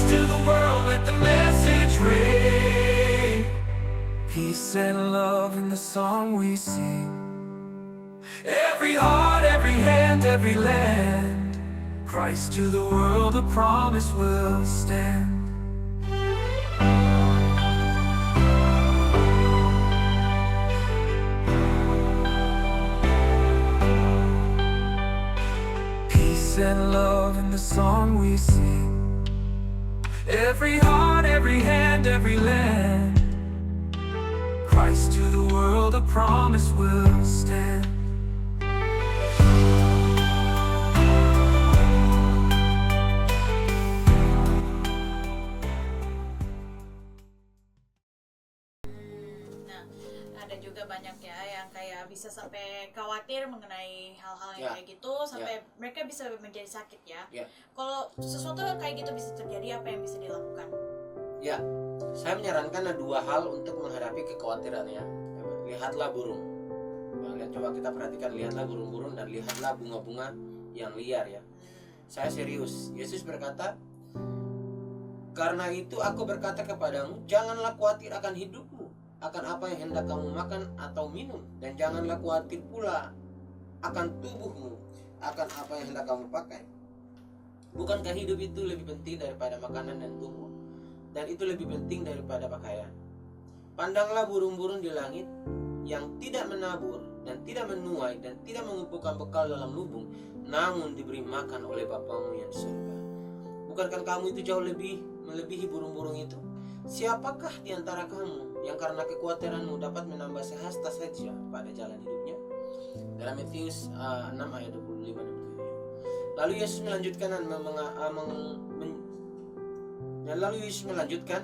Christ to the world, let the message ring. Peace and love in the song we sing. Every heart, every hand, every land. Christ to the world, the promise will stand. Peace and love in the song we sing. Every heart, every hand, every land. Christ to the world, a promise will stand. Nah, ada juga banyak ya yang kayak bisa sampai khawatir mengenai hal-hal yang kayak gitu, sampai mereka bisa menjadi sakit ya. Kalau sesuatu kayak gitu bisa terjadi, apa yang bisa dilakukan? Ya, saya menyarankan ada dua hal untuk menghadapi kekhawatiran ya. Lihatlah burung. Nah, coba kita perhatikan, lihatlah burung-burung dan lihatlah bunga-bunga yang liar ya. Saya serius. Yesus berkata, karena itu aku berkata kepadamu, janganlah khawatir akan hidupmu, akan apa yang hendak kamu makan atau minum, dan janganlah khawatir pula akan tubuhmu, akan apa yang hendak kamu pakai. Bukankah hidup itu lebih penting daripada makanan dan tubuh, dan itu lebih penting daripada pakaian? Pandanglah burung-burung di langit yang tidak menabur dan tidak menuai dan tidak mengumpulkan bekal dalam lubung, namun diberi makan oleh Bapamu yang di surga. Bukankah kamu itu jauh lebih melebihi burung-burung itu? Siapakah di antara kamu yang karena kekhawatiranmu dapat menambah sehasta saja pada jalan hidupnya? Dalam Matius 6 ayat 25 dan 27. Lalu Yesus melanjutkan,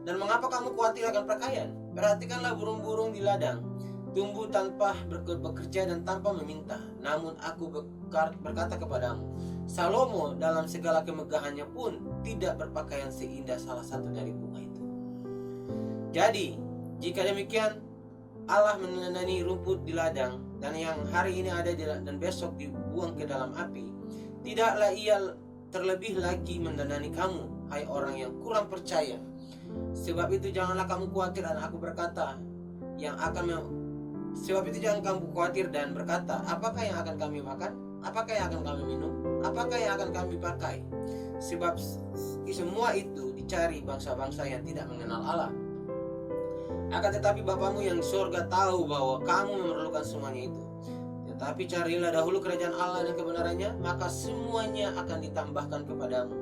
dan mengapa kamu khawatir akan pakaian? Perhatikanlah burung-burung di ladang, tumbuh tanpa bekerja dan tanpa meminta. Namun aku berkata kepadamu, Salomo dalam segala kemegahannya pun tidak berpakaian seindah salah satu dari bunga itu. Jadi, jika demikian Allah menandani rumput di ladang, dan yang hari ini ada dan besok dibuang ke dalam api, tidaklah Ia terlebih lagi mendandani kamu, hai orang yang kurang percaya. Sebab itu janganlah kamu khawatir, dan aku berkata Sebab itu jangan kamu khawatir dan berkata, apakah yang akan kami makan? Apakah yang akan kami minum? Apakah yang akan kami pakai? Sebab semua itu dicari bangsa-bangsa yang tidak mengenal Allah. Akan tetapi Bapamu yang di surga tahu bahwa kamu memerlukan semuanya itu. Tetapi carilah dahulu kerajaan Allah dan kebenarannya, maka semuanya akan ditambahkan kepadamu.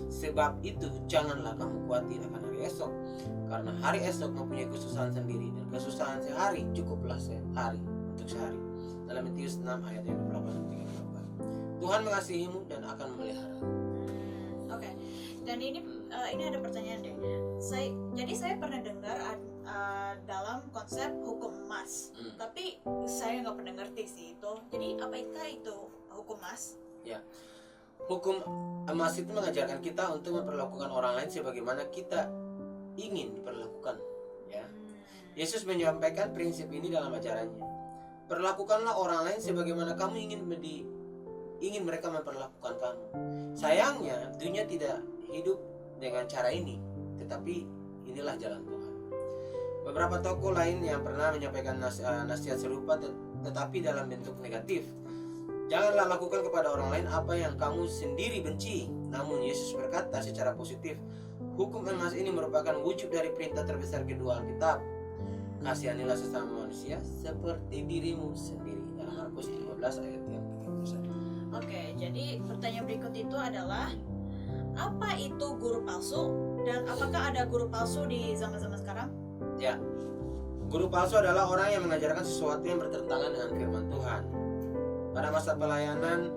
Sebab itu janganlah kamu khawatir akan hari esok, karena hari esok mempunyai kesusahan sendiri, dan kesusahan sehari cukuplah sehari untuk sehari. Dalam Matius 6 ayat 28 dan 34. Tuhan mengasihimu dan akan memelihara. Oke. Dan ini ada pertanyaan deh. Jadi saya pernah dengar dalam konsep hukum emas, tapi saya nggak pernah ngerti sih itu. Jadi apakah itu hukum emas? Ya, hukum emas itu mengajarkan kita untuk memperlakukan orang lain sebagaimana kita ingin diperlakukan. Ya, Yesus menyampaikan prinsip ini dalam ajarannya. Perlakukanlah orang lain sebagaimana kamu ingin mereka memperlakukan kamu. Sayangnya dunia tidak hidup dengan cara ini, tetapi inilah jalan Tuhan. Beberapa tokoh lain yang pernah menyampaikan nasihat serupa, tetapi dalam bentuk negatif. Janganlah lakukan kepada orang lain apa yang kamu sendiri benci. Namun Yesus berkata secara positif, hukum emas ini merupakan wujud dari perintah terbesar kedua Alkitab. Kasihanilah sesama manusia seperti dirimu sendiri. Dalam Markus 15 ayat yang ke-31. Oke, jadi pertanyaan berikut itu adalah, apa itu guru palsu, dan apakah ada guru palsu di zaman-zaman sekarang? Ya, guru palsu adalah orang yang mengajarkan sesuatu yang bertentangan dengan firman Tuhan. Pada masa pelayanan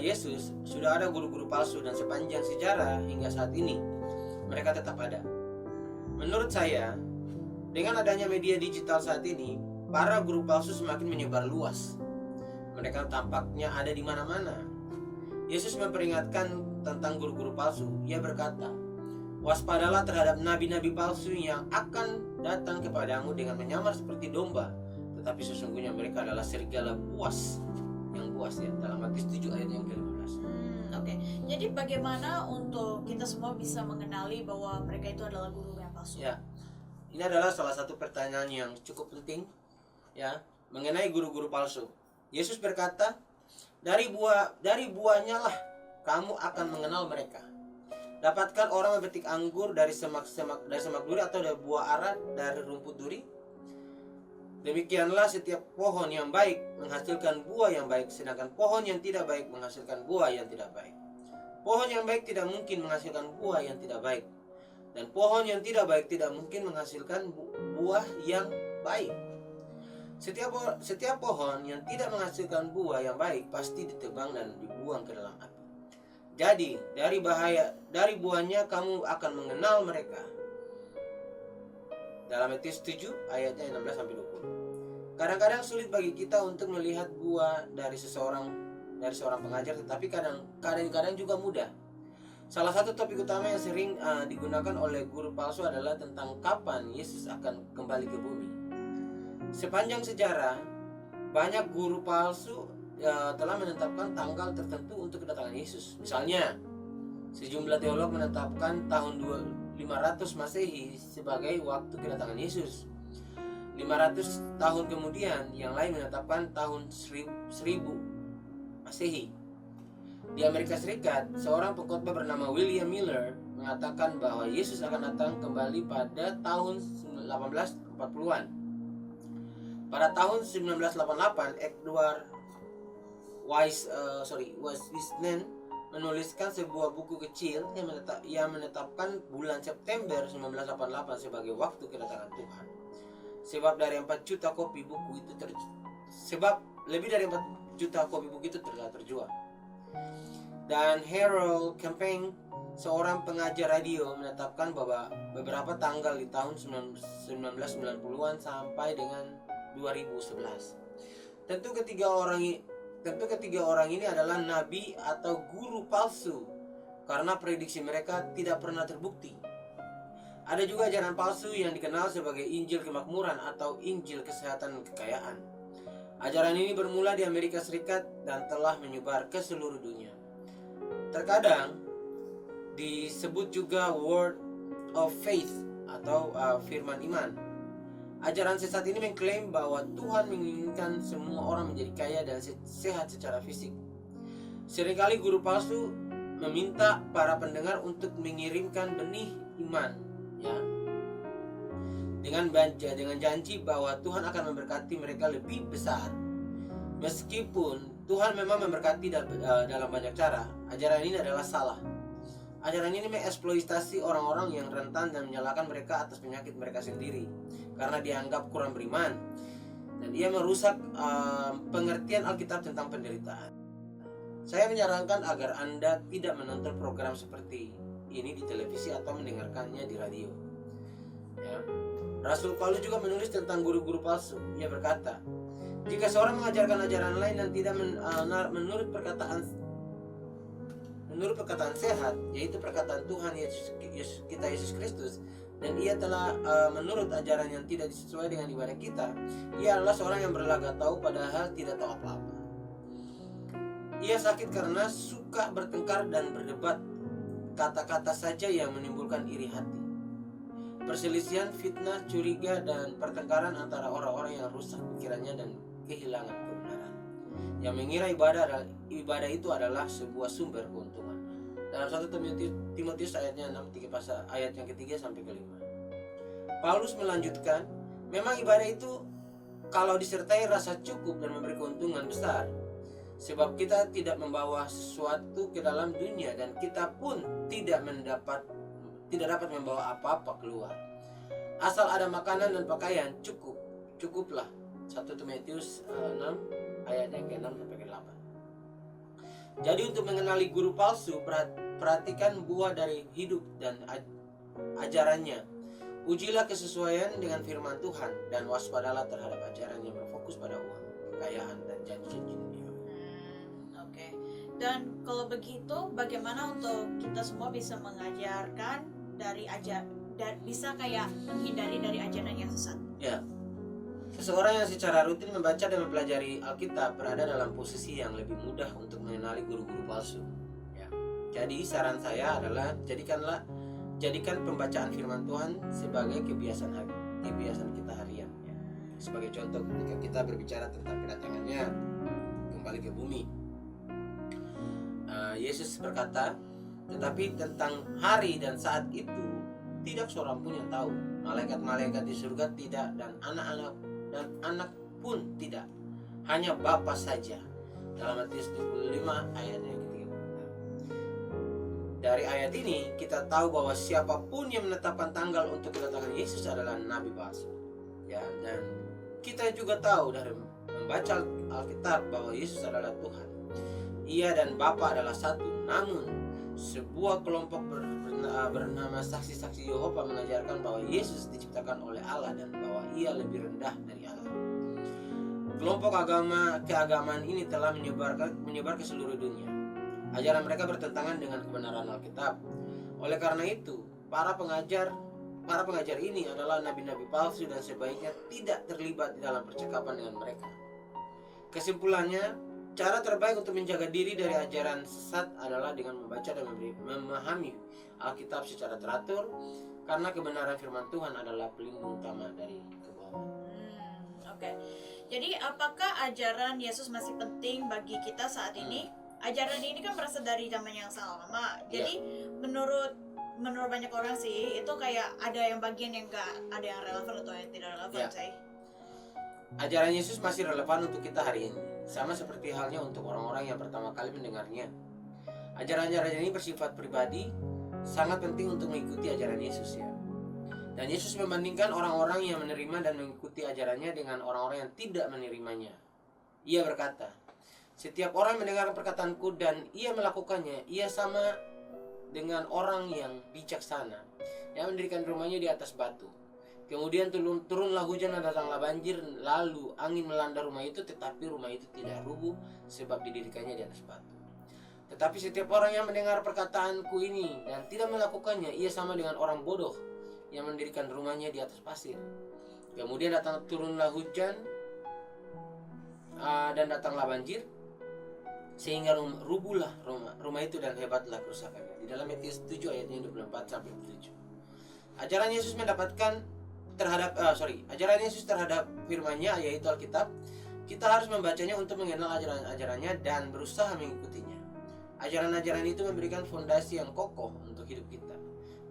Yesus sudah ada guru-guru palsu, dan sepanjang sejarah hingga saat ini mereka tetap ada. Menurut saya, dengan adanya media digital saat ini, para guru palsu semakin menyebar luas. Mereka tampaknya ada di mana-mana. Yesus memperingatkan tentang guru-guru palsu. Ia berkata, waspadalah terhadap nabi-nabi palsu yang akan datang kepadamu dengan menyamar seperti domba, tetapi sesungguhnya mereka adalah serigala buas. Yang buas ya, dalam Matius 7 ayat yang ke-15. Oke, jadi bagaimana untuk kita semua bisa mengenali bahwa mereka itu adalah guru yang palsu? Ya, ini adalah salah satu pertanyaan yang cukup penting ya mengenai guru-guru palsu. Yesus berkata, dari buahnya lah kamu akan mengenal mereka. Dapatkah orang memetik anggur dari semak duri atau dari buah ara dari rumput duri? Demikianlah setiap pohon yang baik menghasilkan buah yang baik, sedangkan pohon yang tidak baik menghasilkan buah yang tidak baik. Pohon yang baik tidak mungkin menghasilkan buah yang tidak baik, dan pohon yang tidak baik tidak mungkin menghasilkan buah yang baik. Setiap pohon yang tidak menghasilkan buah yang baik pasti ditebang dan dibuang ke dalam api. Jadi dari buahnya kamu akan mengenal mereka. Dalam Matius 7 ayatnya 16-20. Kadang-kadang sulit bagi kita untuk melihat buah dari seorang pengajar, tetapi kadang-kadang juga mudah. Salah satu topik utama yang sering digunakan oleh guru palsu adalah tentang kapan Yesus akan kembali ke bumi. Sepanjang sejarah, banyak guru palsu telah menetapkan tanggal tertentu untuk kedatangan Yesus. Misalnya, sejumlah teolog menetapkan tahun 500 Masehi sebagai waktu kedatangan Yesus. 500 tahun kemudian, yang lain menetapkan tahun 1000 Masehi. Di Amerika Serikat, seorang pengkhotbah bernama William Miller mengatakan bahwa Yesus akan datang kembali pada tahun 1840-an. Pada tahun 1988, Edward Wiseman menuliskan sebuah buku kecil yang menetapkan bulan September 1988 sebagai waktu kedatangan Tuhan. Sebab lebih dari 4 juta kopi buku itu telah terjual. Dan Harold Camping, seorang pengajar radio, menetapkan bahwa beberapa tanggal di tahun 1990-an sampai dengan 2011. Tentu ketiga orang ini adalah nabi atau guru palsu karena prediksi mereka tidak pernah terbukti. Ada juga ajaran palsu yang dikenal sebagai Injil kemakmuran atau Injil kesehatan dan kekayaan. Ajaran ini bermula di Amerika Serikat dan telah menyebar ke seluruh dunia. Terkadang disebut juga Word of Faith atau firman iman. Ajaran sesat ini mengklaim bahwa Tuhan menginginkan semua orang menjadi kaya dan sehat secara fisik. Seringkali guru palsu meminta para pendengar untuk mengirimkan benih iman, ya, dengan janji bahwa Tuhan akan memberkati mereka lebih besar. Meskipun Tuhan memang memberkati dalam banyak cara, ajaran ini adalah salah. Ajaran ini mengeksploitasi orang-orang yang rentan dan menyalahkan mereka atas penyakit mereka sendiri karena dianggap kurang beriman, dan ia merusak pengertian Alkitab tentang penderitaan. Saya menyarankan agar Anda tidak menonton program seperti ini di televisi atau mendengarkannya di radio, ya. Rasul Paulus juga menulis tentang guru-guru palsu. Ia berkata, jika seorang mengajarkan ajaran lain dan tidak menurut perkataan sehat, yaitu perkataan Tuhan Yesus Kristus, dan ia telah menurut ajaran yang tidak sesuai dengan ibadah kita, ia adalah seorang yang berlagak tahu padahal tidak tahu apa-apa. Ia sakit karena suka bertengkar dan berdebat, kata-kata saja yang menimbulkan iri hati. Perselisihan, fitnah, curiga, dan pertengkaran antara orang-orang yang rusak pikirannya dan kehilangan kebenaran, yang mengira ibadah itu adalah sebuah sumber keuntungan. Dalam 1 Timotius ayatnya 6 ayat yang ketiga sampai kelima, Paulus melanjutkan, memang ibadah itu kalau disertai rasa cukup dan memberi keuntungan besar, sebab kita tidak membawa sesuatu ke dalam dunia dan kita pun tidak dapat membawa apa-apa keluar. Asal ada makanan dan pakaian, cukuplah. 1 Timotius 6 ayat yang ke-6 sampai ke-8. Jadi untuk mengenali guru palsu, perhatikan buah dari hidup dan ajarannya. Ujilah kesesuaian dengan firman Tuhan dan waspadalah terhadap ajaran yang berfokus pada uang, kekayaan, dan janji-janji dunia. Oke. Dan kalau begitu, bagaimana untuk kita semua bisa mengajarkan dan bisa kayak menghindari dari ajaran yang sesat? Ya. Seseorang yang secara rutin membaca dan mempelajari Alkitab berada dalam posisi yang lebih mudah untuk mengenali guru-guru palsu. Ya. Jadi saran saya adalah jadikan pembacaan firman Tuhan sebagai kebiasaan kita harian ya. Sebagai contoh ketika kita berbicara tentang kedatangannya kembali ke bumi, Yesus berkata, tetapi tentang hari dan saat itu tidak seorang pun yang tahu, malaikat-malaikat di surga tidak, dan anak pun tidak, hanya Bapa saja. Dalam Matius 25 ayatnya ketiga. Dari ayat ini kita tahu bahwa siapapun yang menetapkan tanggal untuk kedatangan Yesus adalah nabi palsu. Ya, dan kita juga tahu dari membaca Alkitab bahwa Yesus adalah Tuhan. Ia dan Bapa adalah satu. Namun sebuah kelompok bernama saksi-saksi Yehova mengajarkan bahwa Yesus diciptakan oleh Allah dan bahwa ia lebih rendah dari Allah. Kelompok keagamaan ini telah menyebar ke seluruh dunia. Ajaran mereka bertentangan dengan kebenaran Alkitab. Oleh karena itu, para pengajar ini adalah nabi-nabi palsu dan sebaiknya tidak terlibat di dalam percakapan dengan mereka. Kesimpulannya, cara terbaik untuk menjaga diri dari ajaran sesat adalah dengan membaca dan memahami Alkitab secara teratur, karena kebenaran firman Tuhan adalah pelindung utama dari kebohongan. Oke. Jadi apakah ajaran Yesus masih penting bagi kita saat ini? Ajaran ini kan berasal dari zaman yang sangat lama. Jadi menurut banyak orang sih itu kayak ada yang bagian yang enggak ada yang relevan atau yang tidak relevan sih. Ajaran Yesus masih relevan untuk kita hari ini, sama seperti halnya untuk orang-orang yang pertama kali mendengarnya. Ajaran-ajaran ini bersifat pribadi, sangat penting untuk mengikuti ajaran Yesus ya. Dan Yesus membandingkan orang-orang yang menerima dan mengikuti ajarannya dengan orang-orang yang tidak menerimanya. Ia berkata, setiap orang mendengar perkataanku dan ia melakukannya, ia sama dengan orang yang bijaksana yang mendirikan rumahnya di atas batu. Kemudian turunlah hujan dan datanglah banjir, lalu angin melanda rumah itu, tetapi rumah itu tidak rubuh sebab didirikannya di atas batu. Tetapi setiap orang yang mendengar perkataanku ini dan tidak melakukannya, ia sama dengan orang bodoh yang mendirikan rumahnya di atas pasir. Kemudian turunlah hujan dan datanglah banjir, sehingga rubuhlah rumah itu dan hebatlah kerusakannya. Di dalam Matius 7 ayatnya 24 sampai 7. Ajaran Yesus terhadap firman-Nya yaitu Alkitab, kita harus membacanya untuk mengenal ajaran-ajarannya dan berusaha mengikutinya. Ajaran-ajaran itu memberikan fondasi yang kokoh untuk hidup kita,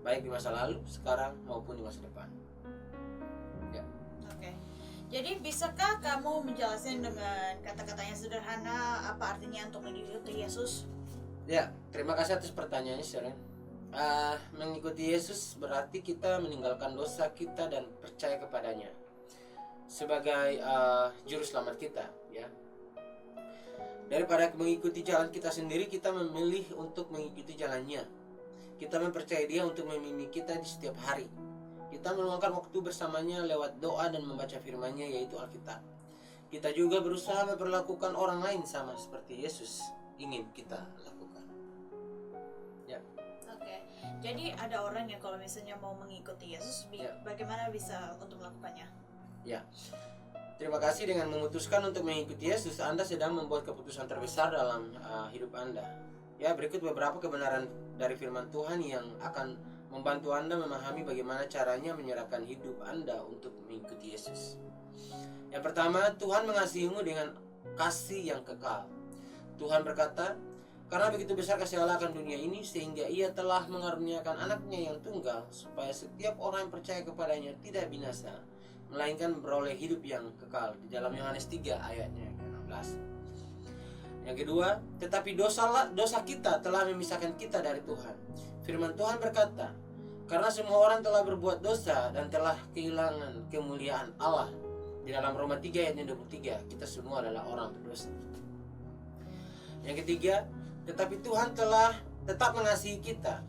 baik di masa lalu, sekarang maupun di masa depan. Ya. Oke. Jadi bisakah kamu menjelaskan dengan kata-kata yang sederhana apa artinya untuk mengikuti Yesus? Ya, terima kasih atas pertanyaannya, Sharon. Mengikuti Yesus berarti kita meninggalkan dosa kita dan percaya kepadanya sebagai juru selamat kita, ya. Daripada mengikuti jalan kita sendiri, kita memilih untuk mengikuti jalannya. Kita mempercayai Dia untuk membimbing kita di setiap hari. Kita meluangkan waktu bersamanya lewat doa dan membaca firman-Nya yaitu Alkitab. Kita juga berusaha memperlakukan orang lain sama seperti Yesus ingin kita lakukan. Ya. Oke. Jadi ada orang yang kalau misalnya mau mengikuti Yesus, bagaimana bisa untuk melakukannya? Ya. Terima kasih, dengan memutuskan untuk mengikuti Yesus, Anda sedang membuat keputusan terbesar dalam hidup Anda. Ya, berikut beberapa kebenaran dari firman Tuhan yang akan membantu Anda memahami bagaimana caranya menyerahkan hidup Anda untuk mengikuti Yesus. Yang pertama, Tuhan mengasihimu dengan kasih yang kekal. Tuhan berkata, karena begitu besar kasih Allah akan dunia ini, sehingga Ia telah mengaruniakan anaknya yang tunggal, supaya setiap orang yang percaya kepadanya tidak binasa, melainkan beroleh hidup yang kekal. Di dalam Yohanes 3 ayatnya ke-16. Yang kedua, tetapi dosa kita telah memisahkan kita dari Tuhan. Firman Tuhan berkata, karena semua orang telah berbuat dosa dan telah kehilangan kemuliaan Allah. Di dalam Roma 3 ayatnya 23, kita semua adalah orang berdosa. Yang ketiga, tetapi Tuhan telah tetap mengasihi kita.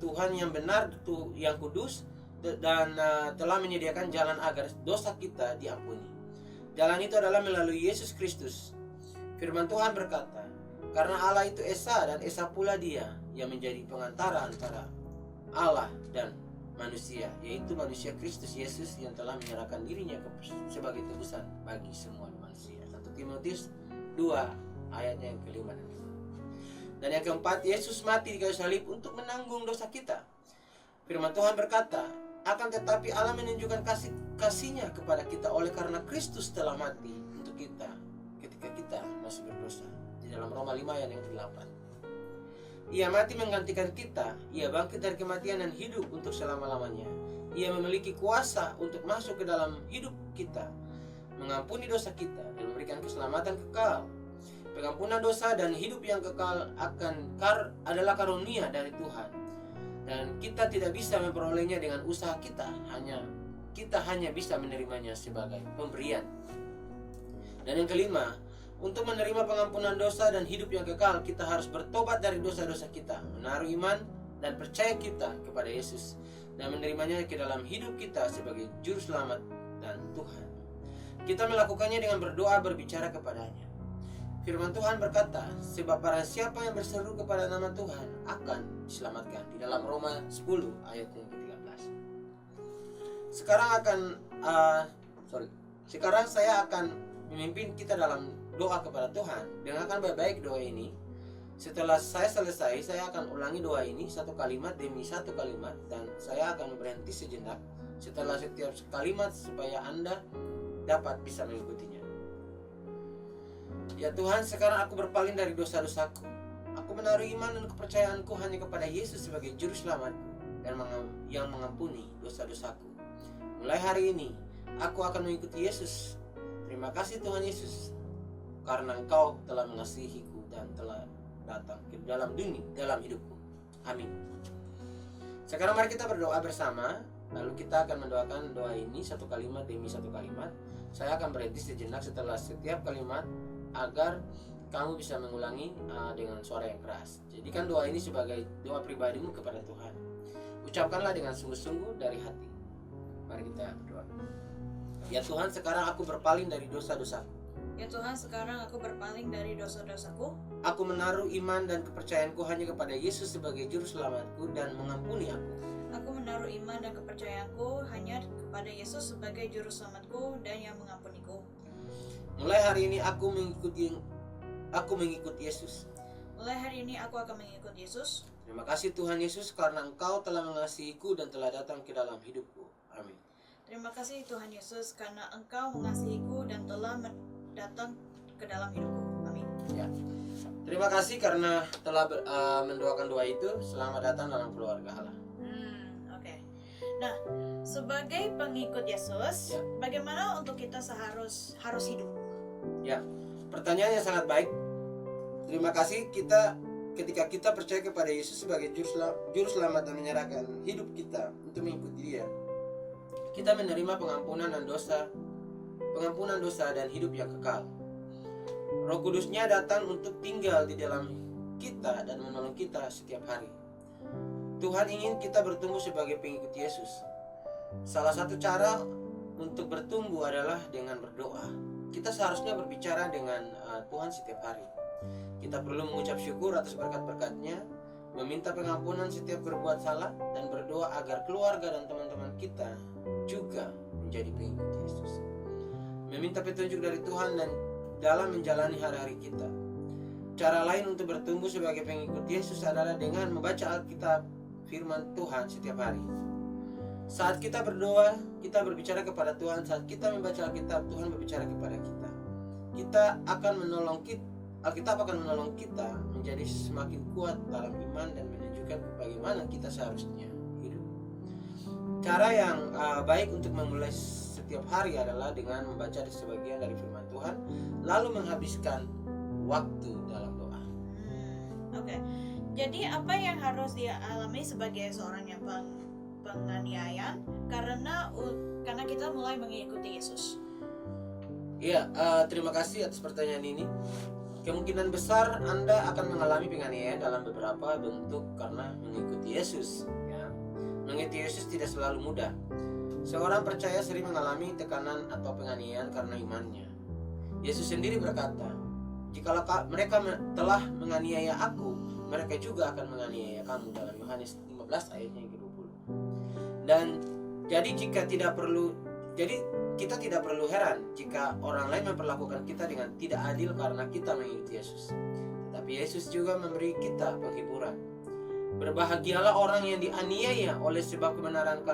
Tuhan yang benar, yang kudus, dan telah menyediakan jalan agar dosa kita diampuni. Jalan itu adalah melalui Yesus Kristus. Firman Tuhan berkata, karena Allah itu Esa dan Esa pula Dia yang menjadi pengantara antara Allah dan manusia, yaitu manusia Kristus Yesus yang telah menyerahkan dirinya sebagai tebusan bagi semua manusia. 1 Timotius 2 ayatnya yang ke-5 dan 5. Dan yang keempat, Yesus mati di kayu salib untuk menanggung dosa kita. Firman Tuhan berkata, akan tetapi Allah menunjukkan kasih-Nya kepada kita oleh karena Kristus telah mati untuk kita ketika kita masih berdosa. Di dalam Roma 5 ayat yang ke-8. Ia mati menggantikan kita, Ia bangkit dari kematian dan hidup untuk selama-lamanya. Ia memiliki kuasa untuk masuk ke dalam hidup kita, mengampuni dosa kita, dan memberikan keselamatan kekal. Pengampunan dosa dan hidup yang kekal adalah karunia dari Tuhan. Dan kita tidak bisa memperolehnya dengan usaha kita. Kita hanya bisa menerimanya sebagai pemberian. Dan yang kelima, untuk menerima pengampunan dosa dan hidup yang kekal, kita harus bertobat dari dosa-dosa kita, menaruh iman dan percaya kita kepada Yesus, dan menerimanya ke dalam hidup kita sebagai juru selamat dan Tuhan. Kita melakukannya dengan berdoa, berbicara kepadanya. Firman Tuhan berkata, sebab barang siapa yang berseru kepada nama Tuhan akan diselamatkan. Di dalam Roma 10 ayat yang ke-13. Sekarang saya akan memimpin kita dalam doa kepada Tuhan. Dengarkan baik-baik doa ini. Setelah saya selesai, saya akan ulangi doa ini satu kalimat demi satu kalimat, dan saya akan berhenti sejenak setelah setiap kalimat supaya Anda dapat bisa mengikutinya. Ya Tuhan, sekarang aku berpaling dari dosa-dosaku. Aku menaruh iman dan kepercayaanku hanya kepada Yesus sebagai juru selamatku dan yang mengampuni dosa-dosaku. Mulai hari ini, aku akan mengikuti Yesus. Terima kasih Tuhan Yesus, karena Engkau telah mengasihiku dan telah datang ke dalam hidupku. Amin. Sekarang mari kita berdoa bersama. Lalu kita akan mendoakan doa ini satu kalimat demi satu kalimat. Saya akan berhenti sejenak setelah setiap kalimat agar kamu bisa mengulangi dengan suara yang keras. Jadikan doa ini sebagai doa pribadimu kepada Tuhan. Ucapkanlah dengan sungguh-sungguh dari hati. Mari kita berdoa. Ya Tuhan, sekarang aku berpaling dari dosa-dosaku. Ya Tuhan, sekarang aku berpaling dari dosa-dosaku. Aku menaruh iman dan kepercayaanku hanya kepada Yesus sebagai juru selamatku dan mengampuni aku. Aku menaruh iman dan kepercayaanku hanya kepada Yesus sebagai juru selamatku dan yang mengampuniku. Mulai hari ini aku mengikuti Yesus. Mulai hari ini aku akan mengikuti Yesus. Terima kasih Tuhan Yesus, karena Engkau telah mengasihiku dan telah datang ke dalam hidupku. Amin. Terima kasih Tuhan Yesus, karena Engkau mengasihiku dan telah datang ke dalam hidupku. Amin. Ya. Terima kasih karena telah mendoakan doa itu. Selamat datang dalam keluarga Allah. Oke. Nah, sebagai pengikut Yesus, bagaimana untuk kita harus hidup? Ya, pertanyaan yang sangat baik. Terima kasih ketika kita percaya kepada Yesus sebagai juru selamat dan menyerahkan hidup kita untuk mengikuti Dia. Kita menerima pengampunan dosa dan hidup yang kekal. Roh Kudus-Nya datang untuk tinggal di dalam kita dan menolong kita setiap hari. Tuhan ingin kita bertumbuh sebagai pengikut Yesus. Salah satu cara untuk bertumbuh adalah dengan berdoa. Kita seharusnya berbicara dengan Tuhan setiap hari. Kita perlu mengucap syukur atas berkat-berkat-Nya, meminta pengampunan setiap berbuat salah, dan berdoa agar keluarga dan teman-teman kita juga menjadi pengikut Yesus. Meminta petunjuk dari Tuhan dan dalam menjalani hari-hari kita. Cara lain untuk bertumbuh sebagai pengikut Yesus adalah dengan membaca Alkitab, firman Tuhan setiap hari. Saat kita berdoa, kita berbicara kepada Tuhan. Saat kita membaca Alkitab, Tuhan berbicara kepada kita. Alkitab akan menolong kita menjadi semakin kuat dalam iman dan menunjukkan bagaimana kita seharusnya hidup. Cara yang baik untuk memulai setiap hari adalah dengan membaca sebagian dari firman Tuhan, lalu menghabiskan waktu dalam doa. Oke. Jadi apa yang harus dia alami sebagai seorang yang penganiayaan karena kita mulai mengikuti Yesus? Iya, terima kasih atas pertanyaan ini. Kemungkinan besar Anda akan mengalami penganiayaan dalam beberapa bentuk karena mengikuti Yesus. Ya. Mengikuti Yesus tidak selalu mudah. Seorang percaya sering mengalami tekanan atau penganiayaan karena imannya. Yesus sendiri berkata, "Jikalau mereka telah menganiaya aku, mereka juga akan menganiaya kamu," dalam Yohanes 15 ayatnya yang ke-20. Dan kita tidak perlu heran jika orang lain memperlakukan kita dengan tidak adil karena kita mengikuti Yesus. Tetapi tapi Yesus juga memberi kita penghiburan. Berbahagialah orang yang dianiaya oleh sebab kebenaran,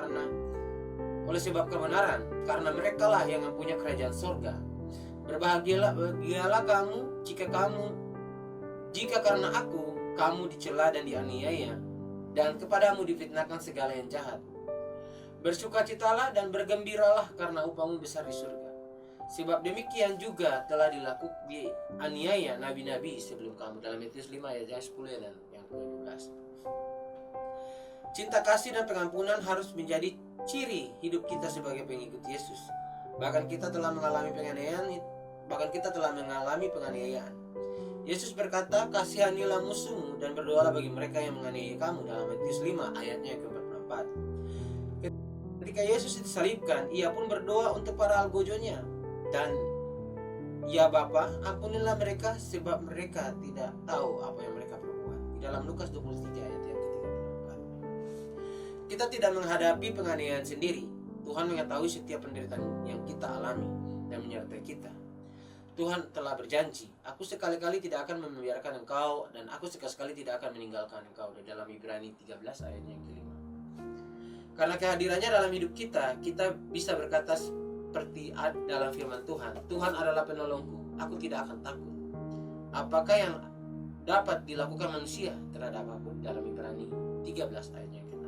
karena merekalah yang mempunyai kerajaan sorga. Berbahagialah kamu jika karena aku kamu dicela dan dianiaya, dan kepadamu difitnahkan segala yang jahat. Bersukacitalah dan bergembiralah, karena upahmu besar di surga. Sebab demikian juga telah dianiaya nabi-nabi sebelum kamu. Dalam Matius 5 ayat 10 dan yang ke-12. Cinta kasih dan pengampunan harus menjadi ciri hidup kita sebagai pengikut Yesus. Bahkan kita telah mengalami penganiayaan. Yesus berkata, kasihanilah musuhmu dan berdoalah bagi mereka yang menganiaya kamu. Dalam Matius 5 ayatnya ke-44. Ketika Yesus disalibkan, ia pun berdoa untuk para algojonya. Dan ya Bapa, ampunilah mereka sebab mereka tidak tahu apa yang mereka perbuat. Di dalam Lukas 23 ayat yang ke-34. Kita tidak menghadapi penganiayaan sendiri. Tuhan mengetahui setiap penderitaan yang kita alami dan menyertai kita. Tuhan telah berjanji, aku sekali-kali tidak akan membiarkan engkau, dan aku sekali-kali tidak akan meninggalkan engkau. Di dalam Ibrani 13 ayat yang ke-5. Karena kehadirannya dalam hidup kita bisa berkata seperti dalam firman Tuhan, Tuhan adalah penolongku, aku tidak akan takut. Apakah yang dapat dilakukan manusia terhadap aku? Dalam Ibrani 13 ayatnya ke-6.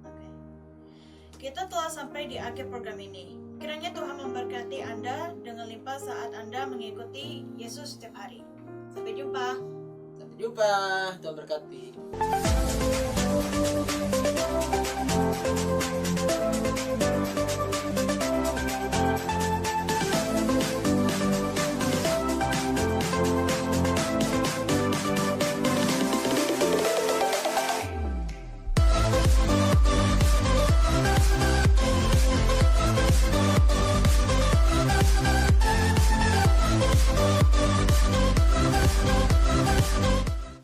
Oke. Kita telah sampai di akhir program ini. Kiranya Tuhan memberkati Anda dengan limpah saat Anda mengikuti Yesus setiap hari. Sampai jumpa. Sampai jumpa, Tuhan berkati.